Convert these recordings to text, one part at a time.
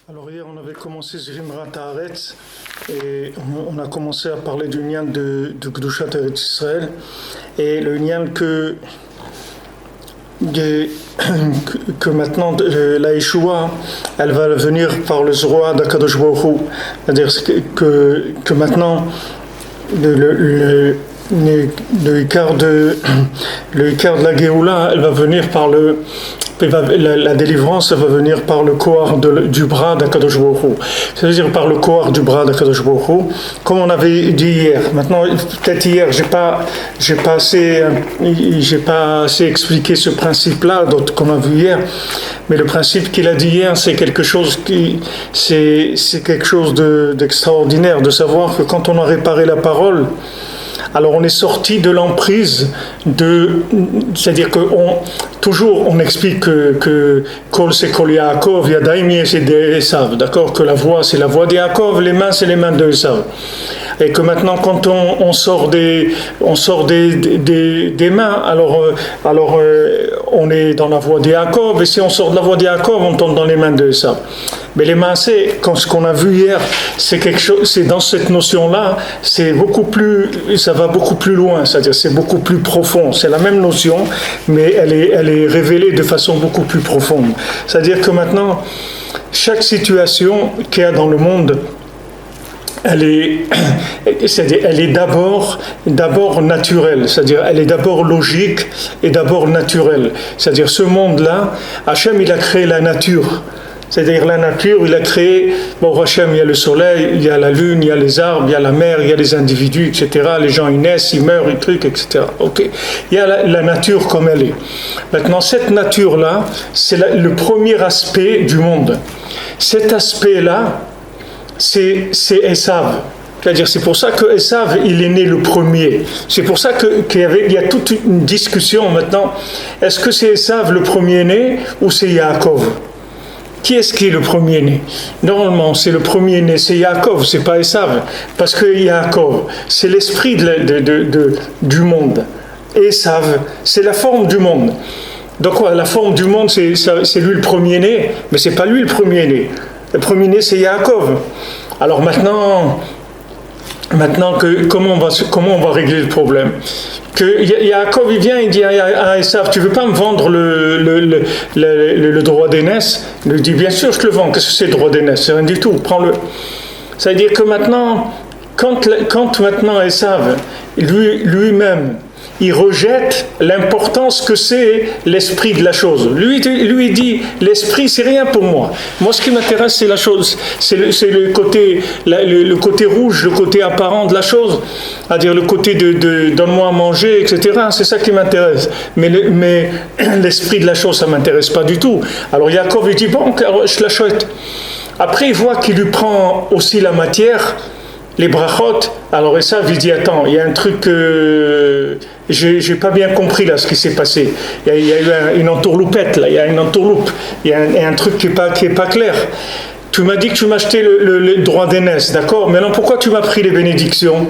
Alors hier on avait commencé Zimrat Haaretz et on a commencé à parler du Nyan de Kedushat Eretz Israël et le Nyan que maintenant la Yeshua elle va venir par le Zroa d'Akadosh Baruch Hu, c'est-à-dire que maintenant le Icar de la Géoula elle va venir par la délivrance va venir par le Kohar du bras d'Akadosh Baruch Hu. C'est-à-dire par le Kohar du bras d'Akadosh Baruch Hu, comme on avait dit hier. Maintenant, peut-être hier, j'ai pas assez expliqué ce principe-là qu'on a vu hier. Mais le principe qu'il a dit hier, c'est quelque chose d'extraordinaire, de savoir que quand on a réparé la parole, alors on est sorti de l'emprise c'est-à-dire que toujours on explique que Kol c'est Kol Yaakov, Yadaim c'est des Esav, d'accord, que la voix c'est la voix de Yaakov, les mains c'est les mains de Esav. Et que maintenant quand on sort des mains, alors on est dans la voie de Yaakov, et si on sort de la voie de Yaakov, on tombe dans les mains de Esav. Mais les mains, ce qu'on a vu hier, c'est quelque chose, c'est dans cette notion-là, ça va beaucoup plus loin, c'est-à-dire c'est beaucoup plus profond. C'est la même notion, mais elle est révélée de façon beaucoup plus profonde. C'est-à-dire que maintenant, chaque situation qu'il y a dans le monde, elle est d'abord naturelle, c'est-à-dire elle est d'abord logique et d'abord naturelle. C'est-à-dire ce monde-là, Hachem il a créé la nature. C'est-à-dire la nature, il a créé, Hachem, il y a le soleil, il y a la lune, il y a les arbres, il y a la mer, il y a les individus, etc. Les gens, ils naissent, ils meurent, ils trucs, etc. Ok. Il y a la nature comme elle est. Maintenant, cette nature-là, c'est le premier aspect du monde. Cet aspect-là, c'est Esav. C'est-à-dire, c'est pour ça que Esav, il est né le premier. C'est pour ça qu'il y a toute une discussion maintenant. Est-ce que c'est Esav le premier-né ou c'est Yaakov? Qui est-ce qui est le premier-né? Normalement, c'est le premier-né, c'est Yaakov, c'est pas Esav. Parce que Yaakov, c'est l'esprit du monde. Esav, c'est la forme du monde. Donc, la forme du monde, c'est lui le premier-né, mais c'est pas lui le premier-né. Le premier-né, c'est Yaakov. Alors maintenant comment on va régler le problème? Que Yaakov il vient, il dit à Esav, tu veux pas me vendre le droit d'aînesse? Il lui dit bien sûr je te le vends. Qu'est-ce que c'est le droit d'aînesse? C'est rien du tout, prends-le. Ça veut dire que maintenant, quand maintenant Esav lui-même il rejette l'importance que c'est l'esprit de la chose. Lui dit, l'esprit, c'est rien pour moi. Moi, ce qui m'intéresse, c'est la chose. C'est le côté rouge, le côté apparent de la chose. C'est-à-dire le côté de donne-moi à manger, etc. C'est ça qui m'intéresse. Mais l'esprit de la chose, ça ne m'intéresse pas du tout. Alors Yaakov, il dit, bon, je l'achète. Après, il voit qu'il lui prend aussi la matière, les brachot. Alors Esav, il dit, attends, il y a un truc que j'ai pas bien compris là ce qui s'est passé. Il y a eu une entourloupette là, il y a une entourloupe, il y a un truc qui est pas clair. Tu m'as dit que tu m'achetais le droit d'aînesse, d'accord, mais alors pourquoi tu m'as pris les bénédictions?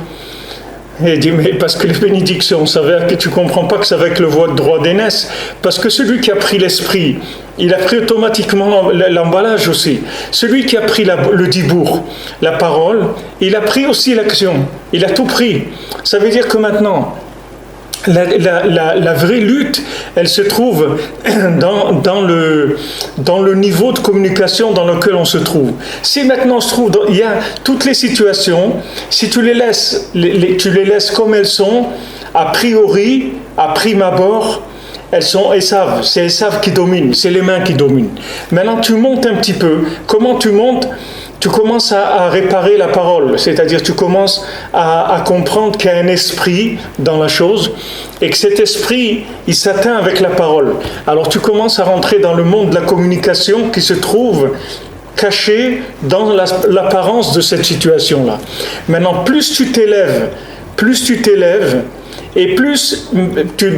Et il dit, mais parce que les bénédictions, ça veut dire que tu comprends pas que ça va avec le droit d'aînesse, parce que celui qui a pris l'esprit, il a pris automatiquement l'emballage aussi. Celui qui a pris le dibour, la parole, il a pris aussi l'action, il a tout pris. Ça veut dire que maintenant, la vraie lutte, elle se trouve dans le niveau de communication dans lequel on se trouve. Si maintenant on se trouve, il y a toutes les situations, si tu les laisses comme elles sont, a priori, à prime abord, elles sont Esav, c'est Esav qui domine, c'est les mains qui dominent. Maintenant tu montes un petit peu. Comment tu montes? Tu commences à réparer la parole, c'est-à-dire tu commences à comprendre qu'il y a un esprit dans la chose et que cet esprit, il s'atteint avec la parole. Alors tu commences à rentrer dans le monde de la communication qui se trouve caché dans l'apparence de cette situation-là. Maintenant, plus tu t'élèves, et plus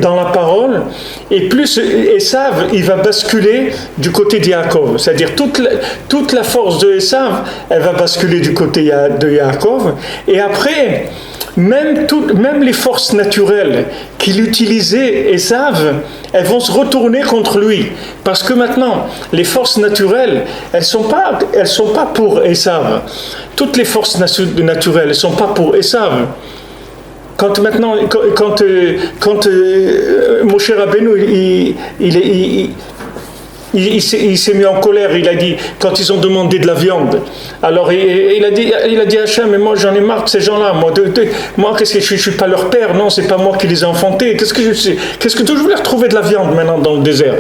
dans la parole, et plus Esav, il va basculer du côté de Yaakov. C'est-à-dire toute la force de Esav, elle va basculer du côté de Yaakov. Et après, même les forces naturelles qu'il utilisait, Esav, elles vont se retourner contre lui. Parce que maintenant, les forces naturelles, elles sont pas pour Esav. Toutes les forces naturelles, elles ne sont pas pour Esav. Quand Moshe Rabbeinu, il s'est mis en colère, il a dit, quand ils ont demandé de la viande, alors il a dit à Hachem, mais moi j'en ai marre de ces gens-là, moi qu'est-ce que je suis pas leur père, non, c'est pas moi qui les ai enfantés, qu'est-ce que je voulais retrouver de la viande maintenant dans le désert?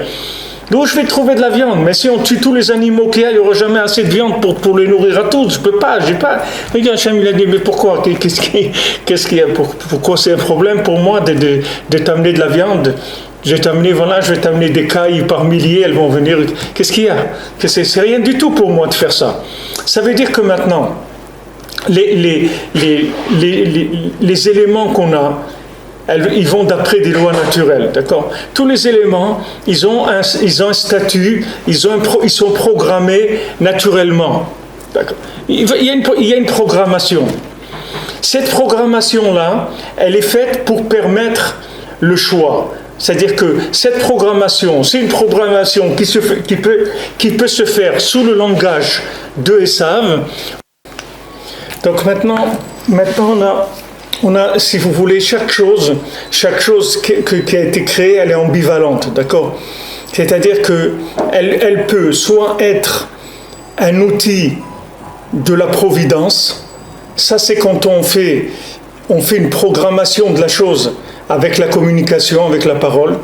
D'où je vais trouver de la viande? Mais si on tue tous les animaux qu'il y a, il n'y aura jamais assez de viande pour les nourrir à tous. Je peux pas, j'ai pas. Regarde, Hachem, il a dit, mais pourquoi? Qu'est-ce qu'il y a? Pourquoi c'est un problème pour moi de t'amener de la viande? Je vais t'amener des cailles par milliers, elles vont venir. Qu'est-ce qu'il y a? C'est rien du tout pour moi de faire ça. Ça veut dire que maintenant, les éléments qu'on a, ils vont d'après des lois naturelles, d'accord? Tous les éléments, ils ont un statut, ils sont programmés naturellement, d'accord? Il y a une programmation. Cette programmation-là, elle est faite pour permettre le choix. C'est-à-dire que cette programmation, c'est une programmation qui peut se faire sous le langage de Esav. Donc maintenant on a, si vous voulez, chaque chose qui a été créée, elle est ambivalente, d'accord? C'est-à-dire que elle peut soit être un outil de la providence, ça c'est quand on fait une programmation de la chose avec la communication, avec la parole.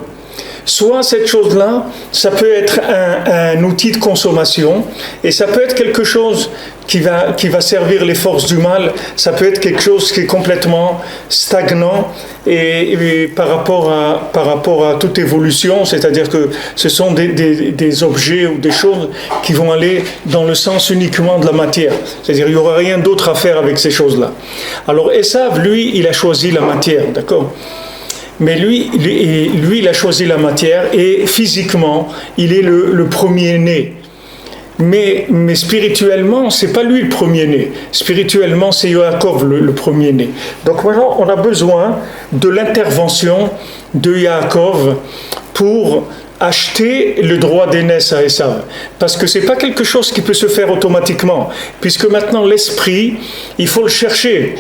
Soit cette chose-là, ça peut être un outil de consommation, et ça peut être quelque chose qui va servir les forces du mal, ça peut être quelque chose qui est complètement stagnant et par rapport à toute évolution, c'est-à-dire que ce sont des objets ou des choses qui vont aller dans le sens uniquement de la matière, c'est-à-dire il n'y aura rien d'autre à faire avec ces choses-là. Alors Esav, lui, il a choisi la matière, d'accord? Mais lui, il a choisi la matière et physiquement, il est le premier-né. Mais spirituellement, c'est pas lui le premier-né. Spirituellement, c'est Yaakov le premier-né. Donc maintenant, on a besoin de l'intervention de Yaakov pour acheter le droit d'aînesse à Esav. Parce que c'est pas quelque chose qui peut se faire automatiquement. Puisque maintenant, l'esprit, il faut le chercher.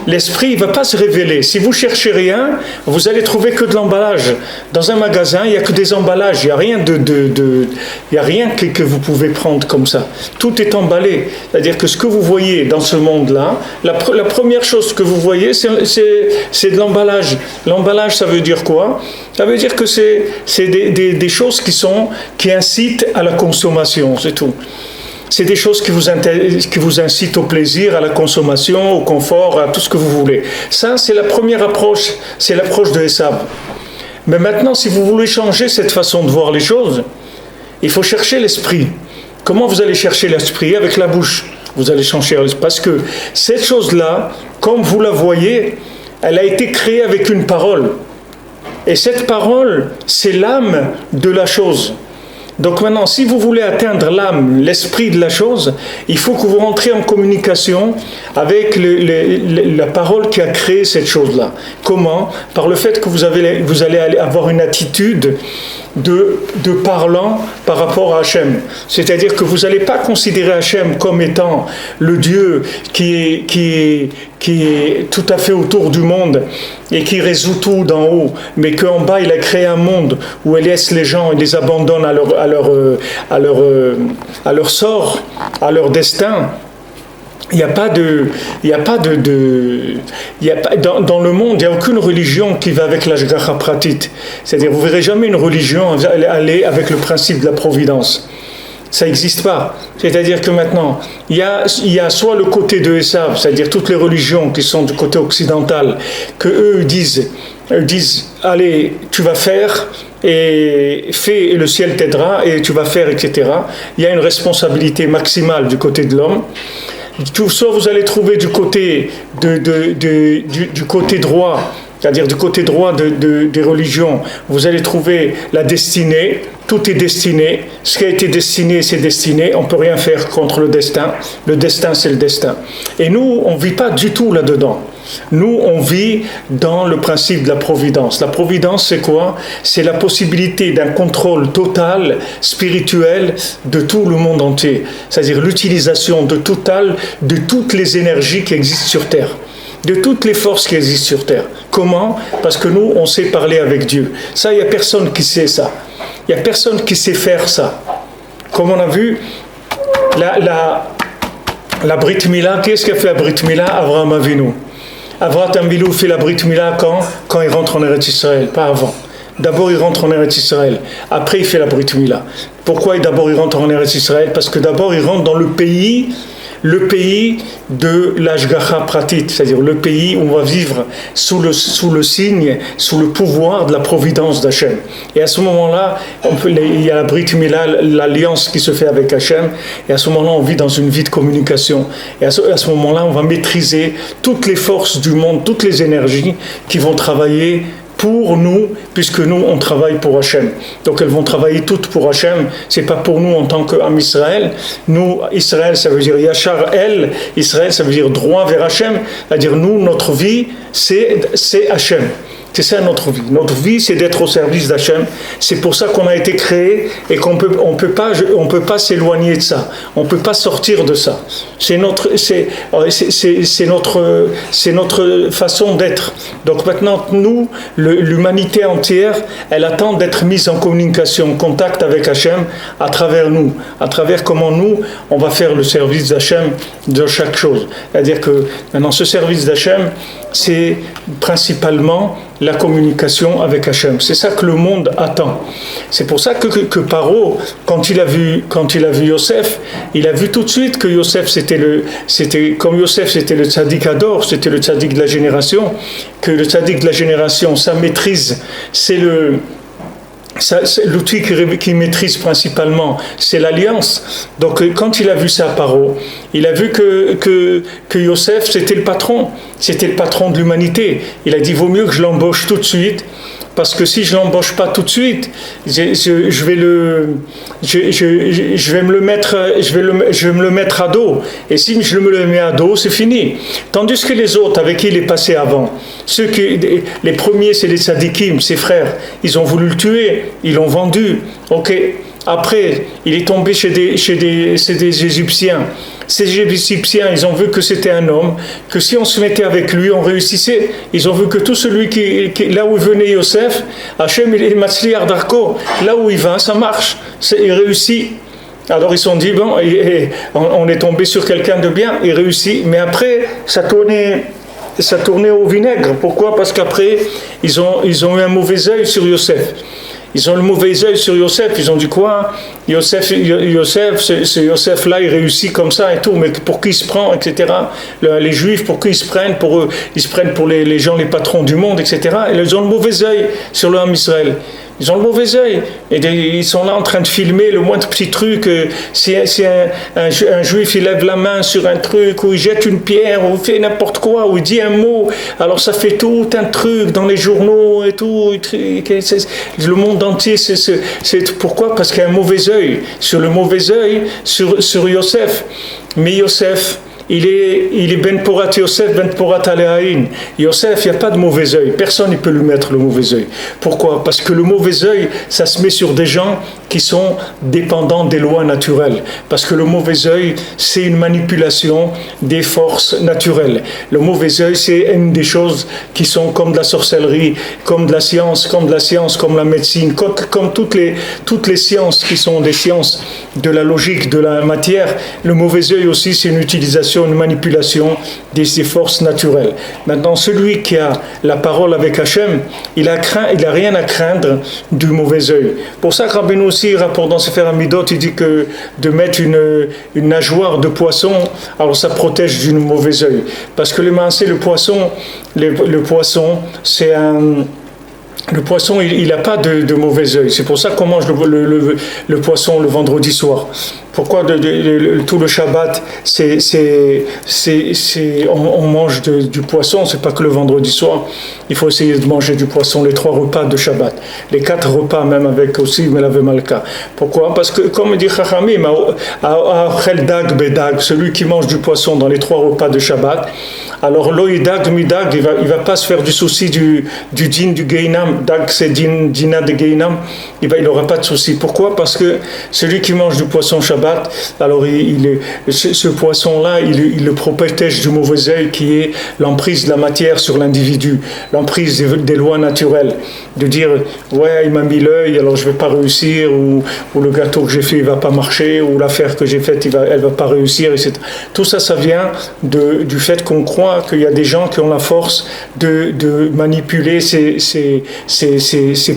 L'esprit ne va pas se révéler. Si vous cherchez rien, vous allez trouver que de l'emballage. Dans un magasin, il n'y a que des emballages. Il n'y a rien il y a rien que vous pouvez prendre comme ça. Tout est emballé. C'est-à-dire que ce que vous voyez dans ce monde-là, la première chose que vous voyez, c'est de l'emballage. L'emballage, ça veut dire quoi? Ça veut dire que c'est des choses qui incitent à la consommation, c'est tout. C'est des choses qui vous incitent au plaisir, à la consommation, au confort, à tout ce que vous voulez. Ça, c'est la première approche, c'est l'approche de Esav. Mais maintenant, si vous voulez changer cette façon de voir les choses, il faut chercher l'esprit. Comment vous allez chercher l'esprit? Avec la bouche. Vous allez changer l'esprit. Parce que cette chose-là, comme vous la voyez, elle a été créée avec une parole. Et cette parole, c'est l'âme de la chose. Donc maintenant, si vous voulez atteindre l'âme, l'esprit de la chose, il faut que vous rentriez en communication avec la parole qui a créé cette chose-là. Comment? Par le fait que vous allez avoir une attitude de parlant par rapport à Hachem. C'est-à-dire que vous n'allez pas considérer Hachem comme étant le Dieu qui est tout à fait autour du monde et qui résout tout d'en haut, mais qu'en bas il a créé un monde où il laisse les gens, il les abandonne à leur sort, à leur destin. Dans le monde, il n'y a aucune religion qui va avec l'ashgacha pratit. C'est-à-dire, vous ne verrez jamais une religion aller avec le principe de la providence. Ça n'existe pas. C'est-à-dire que maintenant, il y a soit le côté de Esav, c'est-à-dire toutes les religions qui sont du côté occidental, que eux disent, allez, tu vas faire, et fais, et le ciel t'aidera, et tu vas faire, etc. Il y a une responsabilité maximale du côté de l'homme. Soit vous allez trouver du côté côté droit c'est-à-dire du côté droit des religions, vous allez trouver la destinée. Tout est destiné. Ce qui a été destiné, c'est destiné. On ne peut rien faire contre le destin. Le destin, c'est le destin. Et nous, on ne vit pas du tout là-dedans. Nous, on vit dans le principe de la providence. La providence, c'est quoi? C'est la possibilité d'un contrôle total, spirituel, de tout le monde entier. C'est-à-dire l'utilisation totale de toutes les énergies qui existent sur Terre, de toutes les forces qui existent sur Terre. Comment? Parce que nous, on sait parler avec Dieu. Ça, il n'y a personne qui sait ça. Il n'y a personne qui sait faire ça. Comme on a vu, la Brit Mila, qu'est-ce qu'a fait la Brit Mila? Avraham Avinu. Avraham Avinu fait la Brit Mila quand il rentre en Eretz Israël, pas avant. D'abord, il rentre en Eretz Israël. Après, il fait la Brit Mila. Pourquoi d'abord il rentre en Eretz Israël? Parce que d'abord, il rentre dans le pays de l'Ashgacha Pratit, c'est-à-dire le pays où on va vivre sous le signe, sous le pouvoir de la providence d'Hachem. Et à ce moment-là, il y a la Brit Mila, l'alliance qui se fait avec Hachem, et à ce moment-là, on vit dans une vie de communication. Et à ce moment-là, on va maîtriser toutes les forces du monde, toutes les énergies qui vont travailler pour nous, puisque nous, on travaille pour Hachem. Donc, elles vont travailler toutes pour Hachem. C'est pas pour nous en tant qu'âme Israël. Nous, Israël, ça veut dire Yachar El. Israël, ça veut dire droit vers Hachem. C'est-à-dire, nous, notre vie, c'est Hachem. C'est ça notre vie. Notre vie, c'est d'être au service d'Hachem. C'est pour ça qu'on a été créé et qu'on on peut pas s'éloigner de ça. On peut pas sortir de ça. C'est notre façon d'être. Donc maintenant, nous, l'humanité entière, elle attend d'être mise en communication, en contact avec Hachem à travers nous, à travers comment nous, on va faire le service d'Hachem de chaque chose. C'est-à-dire que maintenant, ce service d'Hachem, c'est principalement la communication avec Hachem. C'est ça que le monde attend. C'est pour ça que Paro, quand il a vu Yosef, il a vu tout de suite que Yosef comme Yosef c'était le tzaddik Hador, c'était le tzaddik de la génération, que le tzaddik de la génération, sa maîtrise, c'est l'outil qu'il maîtrise principalement, c'est l'alliance. Donc quand il a vu ça, Paro, il a vu que Yosef, c'était le patron de l'humanité. Il a dit, vaut mieux que je l'embauche tout de suite, parce que si je l'embauche pas tout de suite, je vais me le mettre à dos. Et si je me le mets à dos, c'est fini. Tandis que les autres avec qui il est passé avant, les premiers, c'est les tzadikim, ses frères, ils ont voulu le tuer, ils l'ont vendu. Ok. Après, il est tombé chez des Égyptiens. Ces Égyptiens, ils ont vu que c'était un homme, que si on se mettait avec lui, on réussissait. Ils ont vu que tout celui là où venait Yosef, Hachem, il est Matzliar Darko, là où il va, ça marche, il réussit. Alors ils se sont dit, bon, on est tombé sur quelqu'un de bien, il réussit, mais après, ça tournait au vinaigre. Pourquoi? Parce qu'après, ils ont eu un mauvais œil sur Yosef. Ils ont le mauvais œil sur Yosef, ils ont dit quoi? Yosef, c'est Yosef là, il réussit comme ça et tout, mais pour qui il se prend, etc. Les Juifs, pour qui ils se prennent? Pour eux, ils se prennent pour les gens, les patrons du monde, etc. Et ils ont le mauvais œil sur le Ham Israël. Ils ont le mauvais œil. Et ils sont là en train de filmer le moindre petit truc. Si un juif il lève la main sur un truc, ou il jette une pierre, ou il fait n'importe quoi, ou il dit un mot, alors ça fait tout un truc dans les journaux et tout. Le monde entier, c'est pourquoi? Parce qu'il y a un mauvais œil. Sur le mauvais œil, sur Yosef. Mais Yosef, il est Ben Porat Yosef, Ben Porat Alehaïn. Yosef, il n'y a pas de mauvais œil. Personne ne peut lui mettre le mauvais œil. Pourquoi? Parce que le mauvais œil, ça se met sur des gens qui sont dépendants des lois naturelles. Parce que le mauvais œil, c'est une manipulation des forces naturelles. Le mauvais œil, c'est une des choses qui sont comme de la sorcellerie, comme de la science, comme la médecine, comme toutes les sciences qui sont des sciences de la logique, de la matière. Le mauvais œil aussi, c'est une utilisation, une manipulation des forces naturelles. Maintenant, celui qui a la parole avec Hachem, il a rien à craindre du mauvais œil. Pour ça, Rabbeinu aussi rapporte dans Sefer Amidot, il dit que de mettre une nageoire de poisson, alors ça protège du mauvais œil. Parce que le poisson, c'est un... Le poisson, il n'a pas de mauvais œil. C'est pour ça qu'on mange le poisson le vendredi soir. Pourquoi tout le Shabbat, on mange du poisson, c'est pas que le vendredi soir. Il faut essayer de manger du poisson les 3 repas de Shabbat. Les 4 repas, même avec aussi Melavé Malka. Pourquoi? Parce que, comme dit Chachamim, Achel Dag Bedag, celui qui mange du poisson dans les 3 repas de Shabbat, alors l'oïdag midag, il va pas se faire du souci du din du Geinam. Dag, c'est dina de Geinam. Il n'aura pas de souci. Pourquoi? Parce que celui qui mange du poisson Shabbat, alors ce poisson-là, il le protège du mauvais œil qui est l'emprise de la matière sur l'individu, l'emprise des lois naturelles. De dire, ouais, il m'a mis l'œil, alors je vais pas réussir, ou le gâteau que j'ai fait, il va pas marcher, ou l'affaire que j'ai faite, elle va pas réussir, etc. Tout ça, ça vient du fait qu'on croit qu'il y a des gens qui ont la force de manipuler ces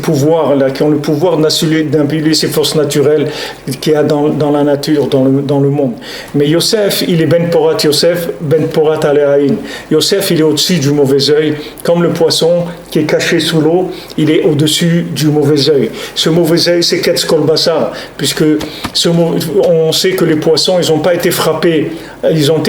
pouvoirs-là, qui ont le pouvoir d'impuler ces forces naturelles qu'il y a dans la nature, dans le monde. Mais Yosef, il est Ben Porat Yosef, Ben Porat Aleaïn. Yosef, il est au-dessus du mauvais œil, comme le poisson qui est caché sous l'eau, il est au-dessus du mauvais œil. Ce mauvais œil, c'est Ketz Kol Basar, puisque on sait que les poissons, ils n'ont pas été frappés, ils ont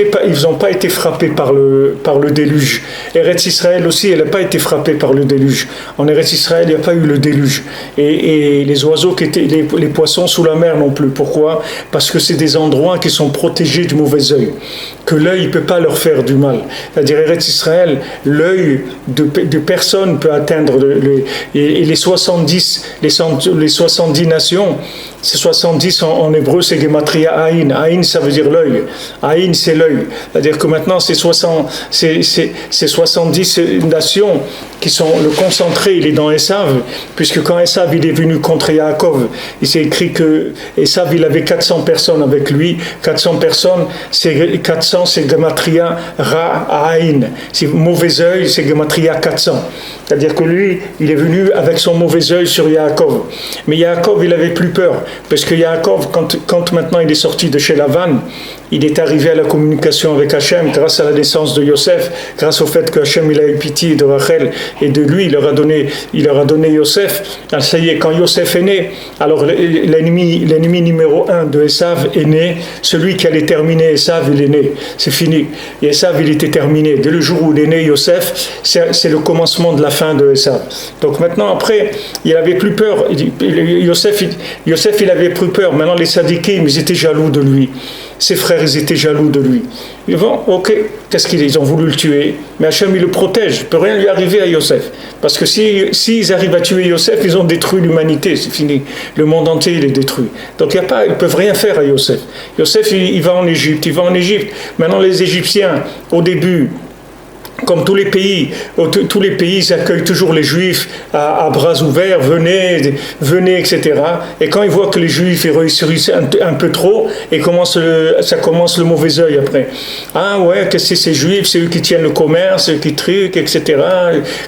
pas été frappés par le déluge. Eretz Israël aussi, elle n'a pas été frappée par le déluge. En Eretz Israël, il n'y a pas eu le déluge. Et les oiseaux qui étaient, les poissons sous la mer non plus. Pourquoi? Parce que c'est des endroits qui sont protégés du mauvais œil, que l'œil ne peut pas leur faire du mal. C'est-à-dire, Eretz Israël, l'œil de personne peut atteindre et les 70 nations. C'est 70 en hébreu, c'est Gematria Aïn. Aïn, ça veut dire l'œil. Aïn, c'est l'œil. C'est-à-dire que maintenant, c'est 70 nations qui sont le concentré, il est dans Esav, puisque quand Esav il est venu contre Yaakov, il s'est écrit que Esav il avait 400 personnes avec lui. 400 personnes, c'est Gematria Ra Aïn. C'est mauvais œil, c'est Gematria 400. C'est-à-dire que lui, il est venu avec son mauvais œil sur Yaakov. Mais Yaakov, il avait plus peur. Parce que Yaakov, quand maintenant il est sorti de chez Lavan, il est arrivé à la communication avec Hachem grâce à la naissance de Yosef, grâce au fait que Hachem il a eu pitié de Rachel et de lui, il leur a donné Yosef. Alors ça y est, quand Yosef est né, alors l'ennemi numéro 1 de Esav est né, celui qui allait terminer Esav, il est né, c'est fini. Et Esav, il était terminé. Dès le jour où il est né, Yosef, c'est le commencement de la fin de Esav. Donc maintenant, après, il n'avait plus peur. Yosef, il avait plus peur. Maintenant, les sadikim, ils étaient jaloux de lui. Ses frères, ils étaient jaloux de lui. Ils vont, ok, qu'est-ce qu'ils ont voulu le tuer, mais Hachem, il le protège. Il ne peut rien lui arriver à Yosef. Parce que s'ils arrivent à tuer Yosef, ils ont détruit l'humanité, c'est fini. Le monde entier, il est détruit. Donc, ils ne peuvent rien faire à Yosef. Yosef, il va en Égypte. Maintenant, les Égyptiens, au début, comme tous les pays ils accueillent toujours les Juifs à bras ouverts, venez, etc. Et quand ils voient que les Juifs ils réussissent un peu trop, et ça commence le mauvais œil après. Ah ouais, qu'est-ce que c'est ces Juifs, c'est eux qui tiennent le commerce, c'est eux qui truquent, etc.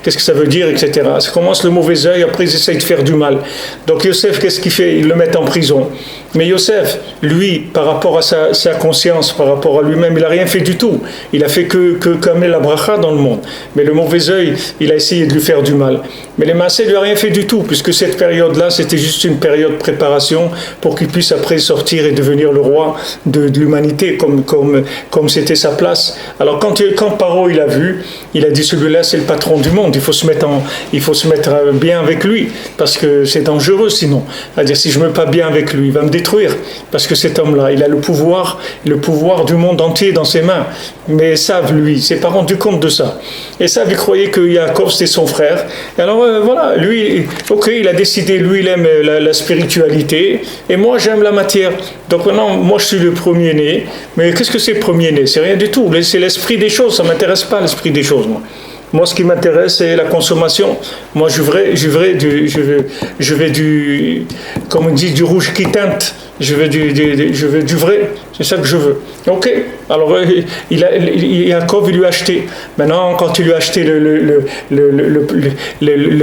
Qu'est-ce que ça veut dire, etc. Ça commence le mauvais œil, après ils essayent de faire du mal. Donc Yosef, qu'est-ce qu'il fait? Ils le mettent en prison. Mais Yosef, lui, par rapport à sa conscience, par rapport à lui-même, il n'a rien fait du tout. Il a fait que comme la bracha dans le monde. Mais le mauvais œil, il a essayé de lui faire du mal. Mais les Maaseh ne lui a rien fait du tout, puisque cette période-là, c'était juste une période de préparation pour qu'il puisse après sortir et devenir le roi de l'humanité, comme c'était sa place. Alors quand Paro il a vu, il a dit celui-là c'est le patron du monde, il faut se mettre bien avec lui, parce que c'est dangereux sinon. C'est-à-dire si je ne me mets pas bien avec lui, il va me détruire, parce que cet homme-là, il a le pouvoir du monde entier dans ses mains. Mais Esav, lui, il s'est pas rendu compte de ça. Esav, il croyait que Yaakov, c'était son frère. Et alors, voilà, lui, ok, il a décidé, lui, il aime la spiritualité, et moi, j'aime la matière. Donc maintenant, moi, je suis le premier-né. Mais qu'est-ce que c'est premier-né? C'est rien du tout. C'est l'esprit des choses. Ça m'intéresse pas, l'esprit des choses, moi. Moi, ce qui m'intéresse, c'est la consommation. Moi, je veux du, comme on dit, du rouge qui teinte. Je veux du vrai. c'est ça que je veux. Ok, alors Yaakov, il lui a acheté. Maintenant, quand il lui a acheté le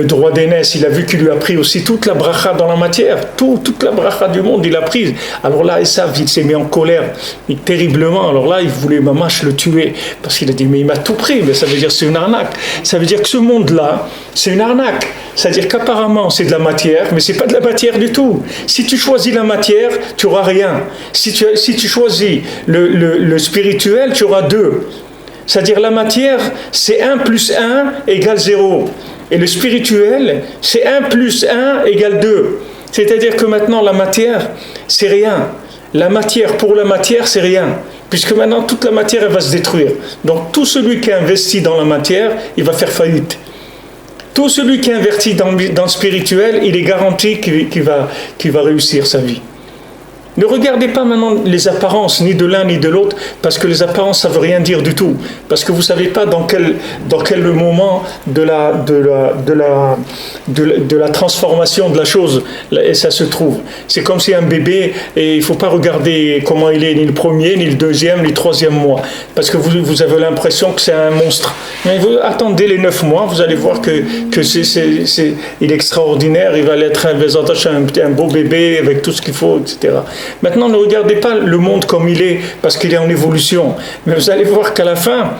droit d'aînesse, il a vu qu'il lui a pris aussi toute la bracha dans la matière, toute la bracha du monde, il a prise. Alors là, Esav, il s'est mis en colère, terriblement. Alors là, il voulait Mamash le tuer, parce qu'il a dit, mais il m'a tout pris, mais ça veut dire c'est une arnaque. Ça veut dire que ce monde-là, c'est une arnaque. C'est-à-dire qu'apparemment, c'est de la matière, mais c'est pas de la matière du tout. Si tu choisis la matière, tu n'auras rien. Si tu choisis le spirituel, tu auras deux. C'est-à-dire la matière, c'est 1 plus 1 égale 0. Et le spirituel, c'est 1 plus 1 égale 2. C'est-à-dire que maintenant, la matière, c'est rien. La matière, pour la matière, c'est rien. Puisque maintenant, toute la matière, elle va se détruire. Donc, tout celui qui investit dans la matière, il va faire faillite. Tout celui qui investit dans le spirituel, il est garanti qu'il va réussir sa vie. Ne regardez pas maintenant les apparences, ni de l'un ni de l'autre, parce que les apparences, ça ne veut rien dire du tout. Parce que vous ne savez pas dans quel moment de la transformation de la chose, et ça se trouve. C'est comme si un bébé, et il ne faut pas regarder comment il est, ni le premier, ni le deuxième, ni le troisième mois, parce que vous avez l'impression que c'est un monstre. Mais vous attendez les 9 mois, vous allez voir que il est extraordinaire, il va être un beau bébé avec tout ce qu'il faut, etc. Maintenant, ne regardez pas le monde comme il est, parce qu'il est en évolution. Mais vous allez voir qu'à la fin,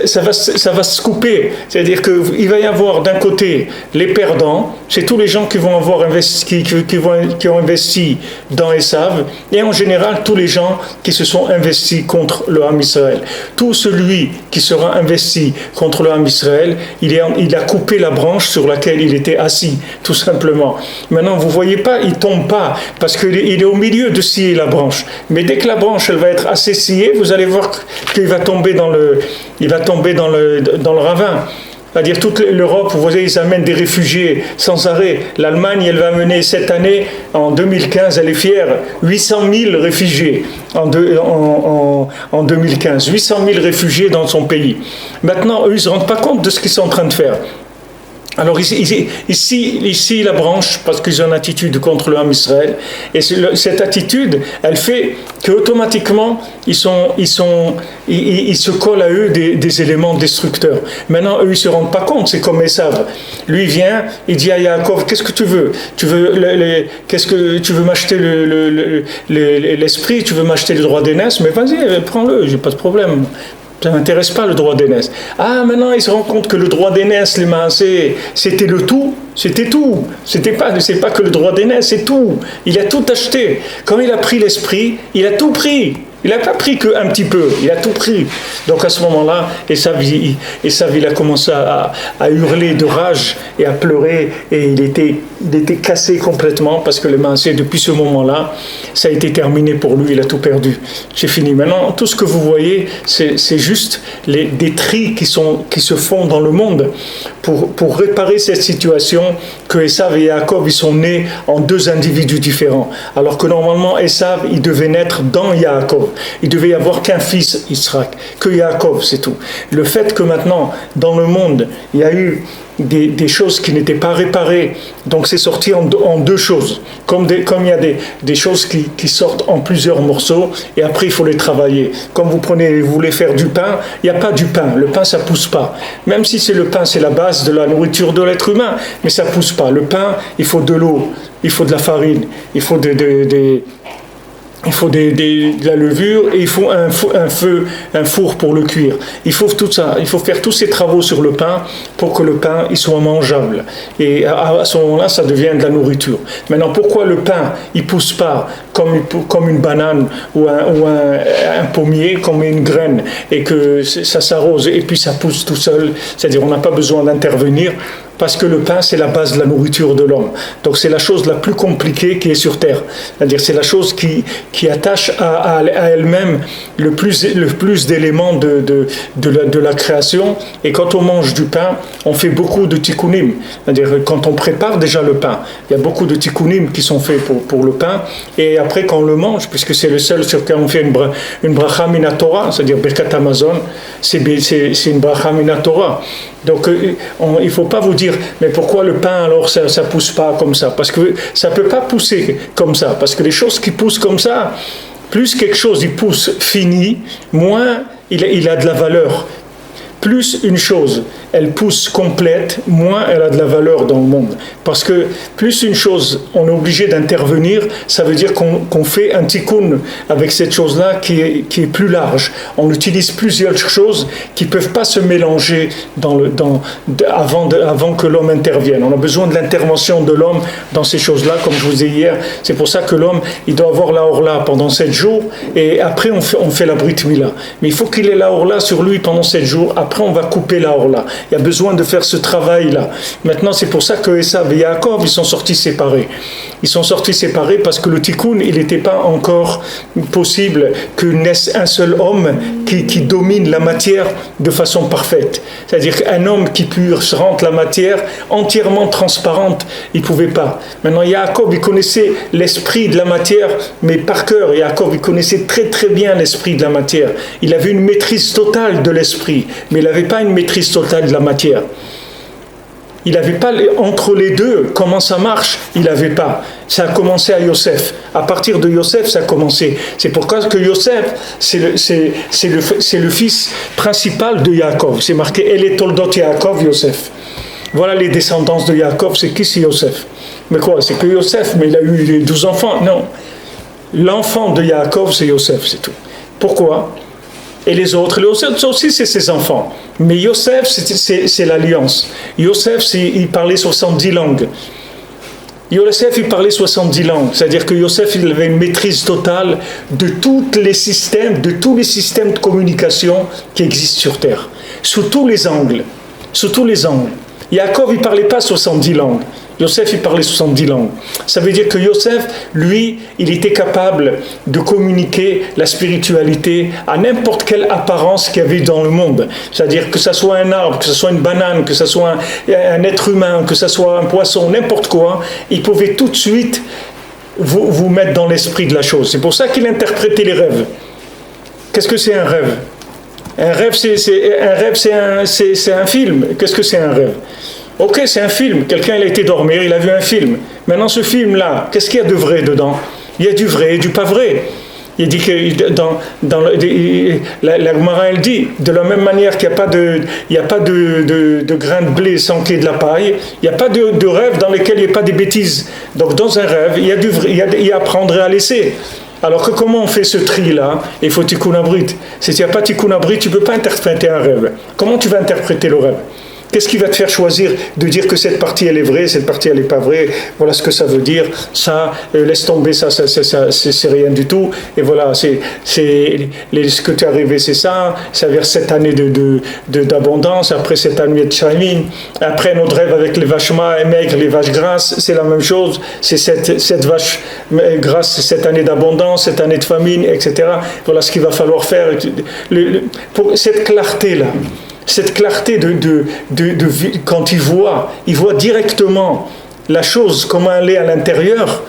ça va se couper. C'est-à-dire qu'il va y avoir d'un côté les perdants, c'est tous les gens qui vont avoir investi, qui ont investi dans Esav, et en général tous les gens qui se sont investis contre le Ham Israël. Tout celui qui sera investi contre le Ham Israël, il a coupé la branche sur laquelle il était assis, tout simplement. Maintenant, vous ne voyez pas, il ne tombe pas, parce qu'il est au milieu de scier la branche. Mais dès que la branche elle va être assez sciée, vous allez voir qu'il va tomber dans le ravin. C'est-à-dire toute l'Europe, vous voyez, ils amènent des réfugiés sans arrêt. L'Allemagne, elle va amener cette année, en 2015, elle est fière, 800 000 réfugiés en 2015. 800 000 réfugiés dans son pays. Maintenant, eux, ils ne se rendent pas compte de ce qu'ils sont en train de faire. Alors ici la branche, parce qu'ils ont une attitude contre le Ham Israël, et cette attitude, elle fait qu'automatiquement ils se collent à eux des éléments destructeurs. Maintenant, eux, ils ne se rendent pas compte, c'est comme Esav. Lui vient, il dit à Yaakov, qu'est-ce que tu veux ? Tu veux m'acheter l'esprit, tu veux m'acheter le droit d'aînesse ? Mais vas-y, prends-le, j'ai pas de problème. Ça ne m'intéresse pas le droit d'aînesse. Ah, maintenant il se rend compte que le droit d'aînesse, les maasé, c'était le tout. C'était tout. C'est pas que le droit d'aînesse, c'est tout. Il a tout acheté. Quand il a pris l'esprit, il a tout pris. Il n'a pas pris qu'un petit peu, il a tout pris. Donc à ce moment-là, Esav il a commencé à hurler de rage et à pleurer, et il était cassé complètement, parce que le maasé, depuis ce moment-là, ça a été terminé pour lui, il a tout perdu. J'ai fini. Maintenant, tout ce que vous voyez, c'est juste des tris qui se font dans le monde pour réparer cette situation que Esav et Yaakov, ils sont nés en deux individus différents. Alors que normalement, Esav, il devait naître dans Yaakov. Il devait y avoir qu'un fils, Israël, que Yaakov, c'est tout. Le fait que maintenant, dans le monde, il y a eu des choses qui n'étaient pas réparées, donc c'est sorti en deux choses. Comme il y a des choses qui sortent en plusieurs morceaux, et après il faut les travailler. Comme vous voulez faire du pain, il n'y a pas du pain. Le pain, ça ne pousse pas. Même si le pain, c'est la base de la nourriture de l'être humain, mais ça ne pousse pas. Le pain, il faut de l'eau, il faut de la farine, il faut de la levure, et il faut un four pour le cuire. Il faut tout ça. Il faut faire tous ces travaux sur le pain pour que le pain il soit mangeable. Et à ce moment-là, ça devient de la nourriture. Maintenant, pourquoi le pain il pousse pas comme une banane ou un pommier, comme une graine, et que ça s'arrose et puis ça pousse tout seul? C'est-à-dire, on n'a pas besoin d'intervenir. Parce que le pain, c'est la base de la nourriture de l'homme. Donc c'est la chose la plus compliquée qui est sur Terre. C'est-à-dire c'est la chose qui attache à elle-même le plus d'éléments de la création. Et quand on mange du pain, on fait beaucoup de tikkunim. C'est-à-dire quand on prépare déjà le pain, il y a beaucoup de tikkunim qui sont faits pour le pain. Et après quand on le mange, puisque c'est le seul sur lequel on fait une bracha minatora, c'est-à-dire Birkat Amazon, c'est une bracha minatora. Donc il ne faut pas vous dire, mais pourquoi le pain alors ça ne pousse pas comme ça? Parce que ça ne peut pas pousser comme ça, parce que les choses qui poussent comme ça, Plus quelque chose il pousse fini, moins il a de la valeur. Plus une chose, elle pousse complète, moins elle a de la valeur dans le monde. Parce que plus une chose, on est obligé d'intervenir, ça veut dire qu'on fait un tikkun avec cette chose-là qui est plus large. On utilise plusieurs choses qui ne peuvent pas se mélanger avant que l'homme intervienne. On a besoin de l'intervention de l'homme dans ces choses-là, comme je vous ai dit hier. C'est pour ça que l'homme, il doit avoir la orla pendant 7 jours, et après on fait la brit mila. Mais il faut qu'il ait la orla sur lui pendant 7 jours. Après, on va couper la orla. Il y a besoin de faire ce travail-là. Maintenant, c'est pour ça que Esav et Yaakov, ils sont sortis séparés. Ils sont sortis séparés parce que le tikkun, il n'était pas encore possible que naisse un seul homme qui domine la matière de façon parfaite. C'est-à-dire qu'un homme qui puisse rendre la matière entièrement transparente, il ne pouvait pas. Maintenant, Yaakov, il connaissait l'esprit de la matière, mais par cœur. Yaakov, il connaissait très très bien l'esprit de la matière. Il avait une maîtrise totale de l'esprit, mais il n'avait pas une maîtrise totale de la matière. Il n'avait pas, entre les deux, comment ça marche, il n'avait pas. Ça a commencé à Yosef. À partir de Yosef, ça a commencé. C'est pourquoi que Yosef, c'est le fils principal de Yaakov. C'est marqué « El toldot Yaakov, Yosef ». Voilà les descendances de Yaakov. C'est qui, c'est Yosef? Mais quoi, c'est que Yosef, mais il a eu les 12 enfants? Non. L'enfant de Yaakov, c'est Yosef, c'est tout. Pourquoi? Et les autres aussi, c'est ses enfants. Mais Yosef, c'est l'alliance. Yosef, il parlait 70 langues. Yosef, il parlait 70 langues. C'est-à-dire que Yosef, il avait une maîtrise totale de tous les systèmes de communication qui existent sur Terre. Sous tous les angles. Sous tous les angles. Yaakov, il ne parlait pas 70 langues. Yosef, il parlait 70 langues. Ça veut dire que Yosef, lui, il était capable de communiquer la spiritualité à n'importe quelle apparence qu'il y avait dans le monde. C'est-à-dire que ce soit un arbre, que ce soit une banane, que ce soit un être humain, que ce soit un poisson, n'importe quoi, il pouvait tout de suite vous mettre dans l'esprit de la chose. C'est pour ça qu'il interprétait les rêves. Qu'est-ce que c'est un rêve? Un rêve, c'est un film. Qu'est-ce que c'est un rêve? Ok, c'est un film. Quelqu'un, il a été dormir, il a vu un film. Maintenant, ce film-là, qu'est-ce qu'il y a de vrai dedans? Il y a du vrai et du pas vrai. Il dit que la Gemara, elle dit, de la même manière qu'il n'y a pas de grains de blé sans qu'il y ait de la paille, il n'y a pas de rêve dans lequel il n'y a pas des bêtises. Donc, dans un rêve, il y a du vrai, il y a à prendre et à laisser. Alors que comment on fait ce tri-là? Il faut tikkun abrit. Si tu n'as pas tikkun abrit, tu ne peux pas interpréter un rêve. Comment tu vas interpréter le rêve? Qu'est-ce qui va te faire choisir de dire que cette partie elle est vraie, cette partie elle n'est pas vraie? Voilà ce que ça veut dire. Ça, laisse tomber, ça c'est rien du tout. Et voilà, ce que tu es arrivé, c'est ça. Ça veut dire cette année d'abondance, après cette année de Shamin, après notre rêve avec les vaches maigres, les vaches grasses, c'est la même chose. C'est cette vache grasse, cette année d'abondance, cette année de famine, etc. Voilà ce qu'il va falloir faire. Pour cette clarté-là. Cette clarté quand il voit directement la chose, comment elle est à l'intérieur,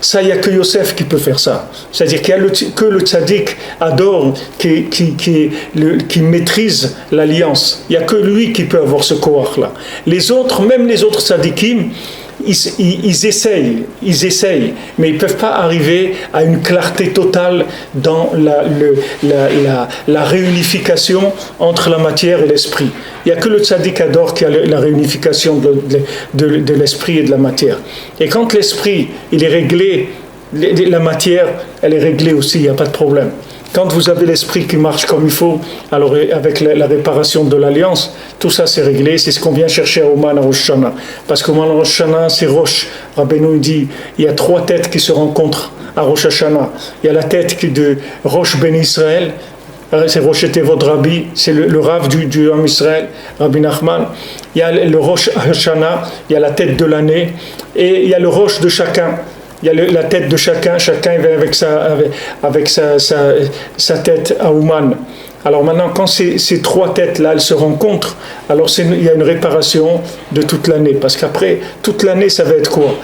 ça, il n'y a que Yosef qui peut faire ça. C'est-à-dire qu'il n'y a que le tzaddik adore qui maîtrise l'alliance. Il n'y a que lui qui peut avoir ce koach-là. Les autres, même les autres tzaddikim, ils essayent, mais ils ne peuvent pas arriver à une clarté totale dans la réunification entre la matière et l'esprit. Il n'y a que le tzaddik adore qui a la réunification de l'esprit et de la matière. Et quand l'esprit il est réglé, la matière elle est réglée aussi, il n'y a pas de problème. Quand vous avez l'esprit qui marche comme il faut, alors avec la réparation de l'alliance, tout ça c'est réglé. C'est ce qu'on vient chercher à Ouman à Rosh Hashanah. Parce qu'Ouman à Rosh Hashanah, c'est Rosh. Rabbeinu dit, il y a 3 têtes qui se rencontrent à Rosh Hashanah. Il y a la tête de Rosh Ben Israël, c'est Rosh Tevod Rabbi, c'est le Rav du Ham Israël, Rabbi Nachman. Il y a le Rosh Hashanah, il y a la tête de l'année, et il y a le Rosh de chacun. Il y a la tête de chacun vient avec sa tête à Ouman. Alors maintenant, quand ces 3 têtes-là, elles se rencontrent, alors il y a une réparation de toute l'année. Parce qu'après, toute l'année, ça va être quoi?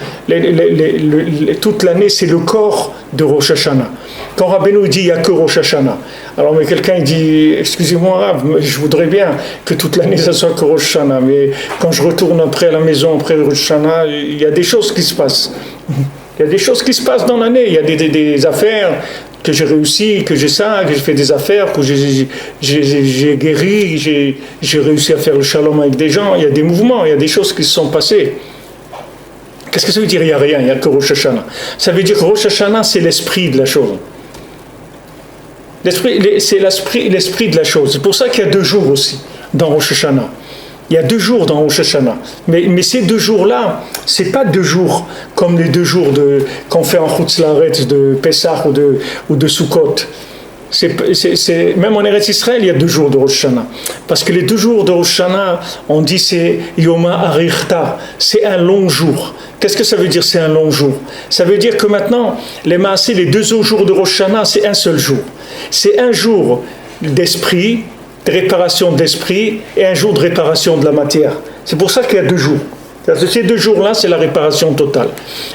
Toute l'année, c'est le corps de Rosh Hashanah. Quand Rabbeinu dit, il n'y a que Rosh Hashanah. Alors, mais quelqu'un dit, excusez-moi, Rav, je voudrais bien que toute l'année, ça soit que Rosh Hashanah. Mais quand je retourne après à la maison, après Rosh Hashanah, il y a des choses qui se passent. Il y a des choses qui se passent dans l'année, il y a des affaires. que j'ai réussi, que j'ai ça, que j'ai fait des affaires, que j'ai guéri, j'ai réussi à faire le shalom avec des gens. Il y a des mouvements, il y a des choses qui se sont passées. Qu'est-ce que ça veut dire? Il n'y a rien, il n'y a que Rosh Hashanah. Ça veut dire que Rosh Hashanah, c'est l'esprit de la chose. C'est l'esprit de la chose. C'est pour ça qu'il y a 2 jours aussi dans Rosh Hashanah. Il y a 2 jours dans Rosh Hashanah. Mais ces 2 jours-là, ce n'est pas 2 jours comme les 2 jours qu'on fait en Chutz La'aretz de Pessah ou de Sukkot. Même en Eretz Israël, il y a 2 jours de Rosh Hashanah. Parce que les 2 jours de Rosh Hashanah, on dit c'est Yoma Arichta, c'est un long jour. Qu'est-ce que ça veut dire, c'est un long jour? Ça veut dire que maintenant, les 2 autres jours de Rosh Hashanah, c'est un seul jour. C'est un jour d'esprit, de réparation d'esprit, et un jour de réparation de la matière. C'est pour ça qu'il y a 2 jours. Ces 2 jours-là, c'est la réparation totale.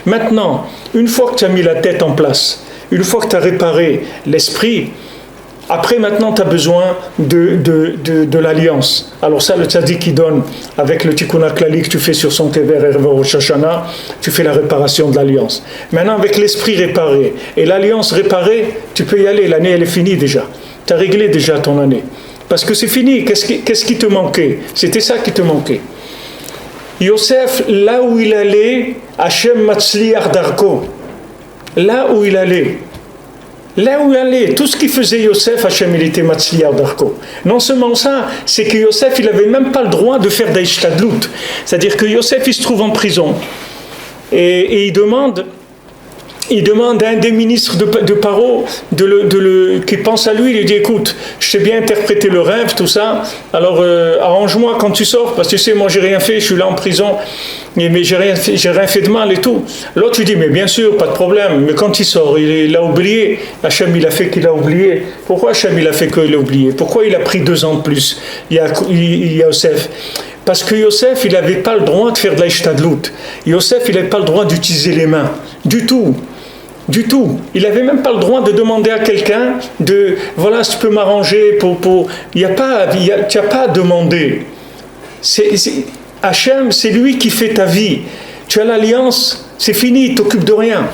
Maintenant, une fois que tu as mis la tête en place, une fois que tu as réparé l'esprit, après maintenant tu as besoin de l'alliance. Alors ça, le tzaddik qui donne avec le tikkun haklali que tu fais sur son kever Erev Rosh Hashanah, tu fais la réparation de l'alliance. Maintenant avec l'esprit réparé et l'alliance réparée, tu peux y aller, l'année elle est finie déjà. Tu as réglé déjà ton année. Parce que c'est fini, qu'est-ce qui te manquait? C'était ça qui te manquait. Yosef, là où il allait, Hashem matzliach darko. Là où il allait, tout ce qu'il faisait Yosef, Hashem, il était matzliach darko. Non seulement ça, c'est que Yosef, il n'avait même pas le droit de faire d'Aishtadlut. C'est-à-dire que Yosef, il se trouve en prison. Et il demande à un des ministres de Paro qui pense à lui, il lui dit écoute, je t'ai bien interprété le rêve, tout ça, alors arrange-moi quand tu sors, parce que tu sais, moi j'ai rien fait, je suis là en prison, mais j'ai rien fait de mal et tout. L'autre lui dit mais bien sûr, pas de problème, mais quand il sort, il a oublié, Hachem il a fait qu'il a oublié. Pourquoi Hachem il a fait qu'il a oublié? Pourquoi il a pris 2 ans de plus? Il y a Yosef. Parce que Yosef, il n'avait pas le droit de faire de l'Aishtadlut. Yosef, il n'avait pas le droit d'utiliser les mains, du tout. Du tout. Il n'avait même pas le droit de demander à quelqu'un de voilà, si tu peux m'arranger pour. Tu n'as pas à demander. Hachem, c'est lui qui fait ta vie. Tu as l'alliance, c'est fini, tu t'occupes de rien.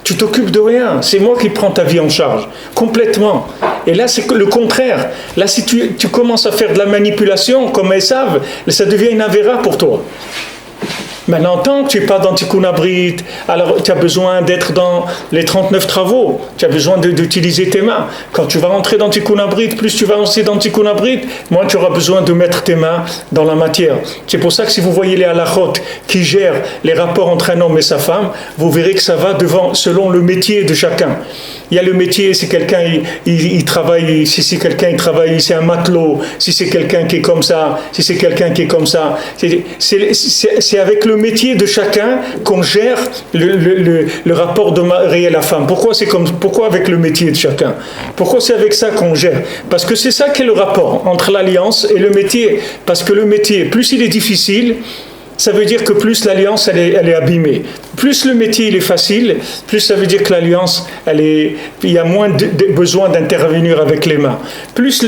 Tu t'occupes de rien. C'est moi qui prends ta vie en charge, complètement. Et là, c'est le contraire. Là, si tu commences à faire de la manipulation, comme Esav, ça devient une avéra pour toi. Maintenant, tant que tu n'es pas dans Tikkun Abrit, alors tu as besoin d'être dans les 39 travaux, tu as besoin d'utiliser tes mains. Quand tu vas rentrer dans Tikkun Abrit, plus tu vas rentrer dans Tikkun Abrit, moins tu auras besoin de mettre tes mains dans la matière. C'est pour ça que si vous voyez les halachot qui gèrent les rapports entre un homme et sa femme, vous verrez que ça va selon le métier de chacun. Il y a le métier, si quelqu'un il travaille, si quelqu'un il travaille, c'est un matelot, si c'est quelqu'un qui est comme ça, si c'est quelqu'un qui est comme ça. C'est avec le métier de chacun qu'on gère le rapport de mari et la femme. Pourquoi avec le métier de chacun? Pourquoi c'est avec ça qu'on gère? Parce que c'est ça qui est le rapport entre l'alliance et le métier. Parce que le métier, plus il est difficile, ça veut dire que plus l'alliance elle est abîmée. Plus le métier il est facile, plus ça veut dire que l'alliance il y a moins besoin d'intervenir avec les mains. Plus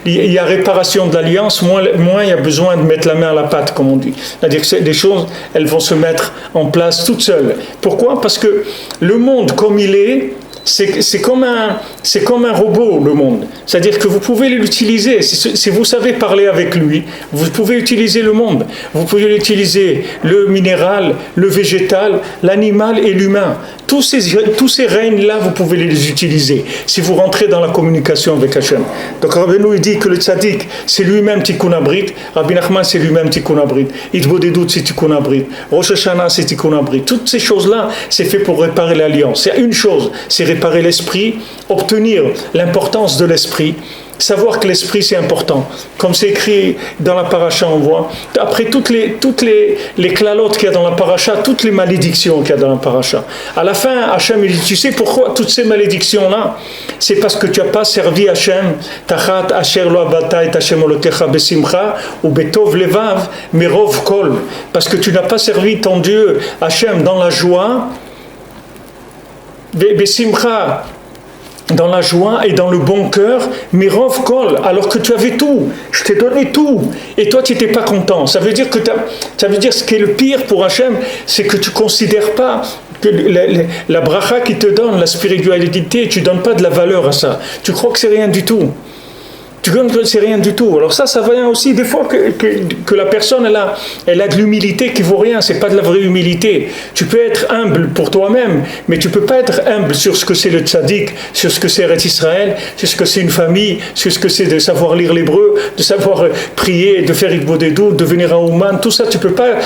il y a réparation de l'alliance, moins il y a besoin de mettre la main à la pâte, comme on dit. C'est-à-dire que les choses elles vont se mettre en place toutes seules. Pourquoi? Parce que le monde comme il est, c'est comme un robot, le monde. C'est-à-dire que vous pouvez l'utiliser. Si vous savez parler avec lui, vous pouvez utiliser le monde. Vous pouvez utiliser le minéral, le végétal, l'animal et l'humain. Tous ces règnes-là, vous pouvez les utiliser si vous rentrez dans la communication avec Hachem. Donc Rabbeinu il dit que le tzaddik, c'est lui-même Tikkun Abrit. Rabbi Nachman, c'est lui-même Tikkun Abrit. Hitbodedut, c'est Tikkun Abrit. Rosh Hashanah, c'est Tikkun Abrit. Toutes ces choses-là, c'est fait pour réparer l'alliance. C'est une chose, c'est réparer l'esprit, obtenir l'importance de l'esprit. Savoir que l'esprit c'est important, comme c'est écrit dans la paracha, on voit après toutes les klalotes qu'il y a dans la paracha, toutes les malédictions qu'il y a dans la paracha. À la fin, Hachem il dit tu sais pourquoi toutes ces malédictions là? C'est parce que tu n'as pas servi Hachem tachat asher lo abalta et Hachem olokecha besimcha ou betov levav merov kol, parce que tu n'as pas servi ton Dieu Hachem dans la joie besimcha, dans la joie et dans le bon cœur, mirov kol, alors que tu avais tout, je t'ai donné tout, et toi tu n'étais pas content. Ça veut dire que ça veut dire ce qui est le pire pour Hachem, c'est que tu ne considères pas La bracha qui te donne, la spiritualité, tu ne donnes pas de la valeur à ça. Tu crois que c'est rien du tout. Tu vois que c'est rien du tout. Alors ça vient aussi des fois que la personne elle a de l'humilité qui vaut rien. C'est pas de la vraie humilité. Tu peux être humble pour toi-même, mais tu peux pas être humble sur ce que c'est le tzaddik, sur ce que c'est Eretz Israël, sur ce que c'est une famille, sur ce que c'est de savoir lire l'hébreu, de savoir prier, de faire Ikbodedou, de venir à Ouman. Tout ça, tu peux pas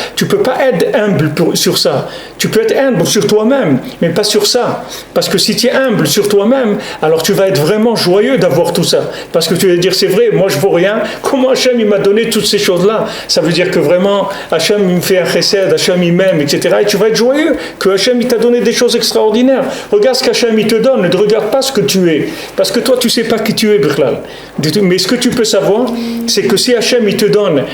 être humble sur ça. Tu peux être humble sur toi-même, mais pas sur ça. Parce que si tu es humble sur toi-même, alors tu vas être vraiment joyeux d'avoir tout ça. Parce que tu vas dire, c'est vrai, moi je vaux rien. Comment Hachem il m'a donné toutes ces choses-là? Ça veut dire que vraiment, Hachem il me fait un chesed, Hachem il m'aime, etc. Et tu vas être joyeux que Hachem il t'a donné des choses extraordinaires. Regarde ce qu'Hachem il te donne, ne regarde pas ce que tu es. Parce que toi tu sais pas qui tu es, Birlal. Mais ce que tu peux savoir, c'est que si Hachem il te donne,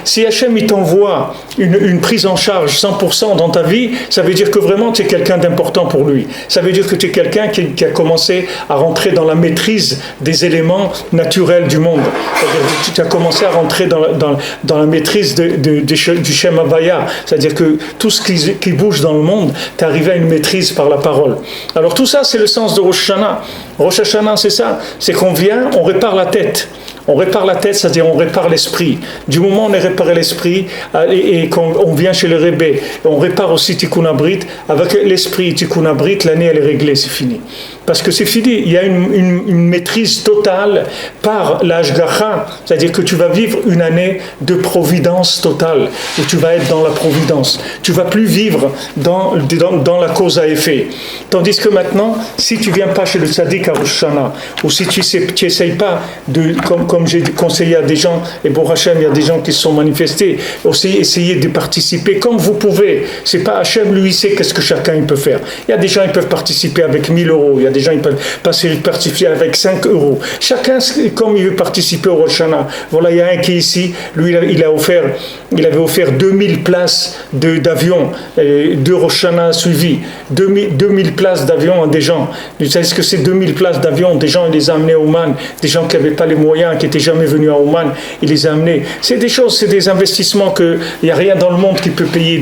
si Hachem il t'envoie une prise en charge 100% dans ta vie, ça veut dire que vraiment tu es quelqu'un d'important pour lui. Ça veut dire que tu es quelqu'un qui a commencé à rentrer dans la maîtrise des éléments naturels du monde. C'est-à-dire que tu as commencé à rentrer dans la maîtrise du Shem Havaya. C'est-à-dire que tout ce qui bouge dans le monde, tu es arrivé à une maîtrise par la parole. Alors tout ça, c'est le sens de Rosh Hashanah. Rosh Hashanah, c'est ça. C'est qu'on vient, on répare la tête. On répare la tête, c'est-à-dire on répare l'esprit. Du moment où on a réparé l'esprit et qu'on vient chez le Rebbe, on répare aussi Tikkun Abrit. Avec l'esprit Tikkun Abrit, l'année elle est réglée, c'est fini. Parce que c'est fini, il y a une maîtrise totale par l'Ashgacha, c'est-à-dire que tu vas vivre une année de providence totale, où tu vas être dans la providence. Tu ne vas plus vivre dans la cause à effet. Tandis que maintenant, si tu ne viens pas chez le Tzaddik à Rosh Hashanah, ou si tu n'essayes pas comme j'ai conseillé à des gens, et pour Hachem, il y a des gens qui se sont manifestés, aussi essayez de participer comme vous pouvez. C'est pas Hachem, lui, il sait qu'est-ce que chacun il peut faire. Il y a des gens qui peuvent participer avec 1000 euros, il y a des gens qui peuvent participer avec 5 euros. Chacun, comme il veut participer au Rosh Hashanah. Voilà, il y a un qui est ici, lui, il avait offert 2000 places d'avion, 2 Rosh Hashanah suivis, 2000 places d'avion à des gens. Vous savez ce que c'est 2000 places d'avion? Des gens, il les a amenés à Ouman, des gens qui n'avaient pas les moyens, qui n'étaient jamais venus à Ouman, il les a amenés. C'est des choses, c'est des investissements il n'y a rien dans le monde qui peut payer,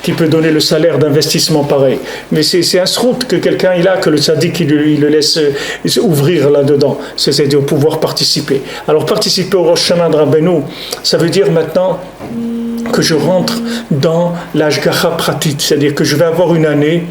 qui peut donner le salaire d'investissement pareil. Mais c'est un srout que quelqu'un il a, que le tzaddik il le laisse ouvrir là-dedans. C'est-à-dire pouvoir participer. Alors participer au Rosh Hashanah de Rabbeinu, ça veut dire maintenant que je rentre dans l'ashgacha pratique, c'est-à-dire que je vais avoir une année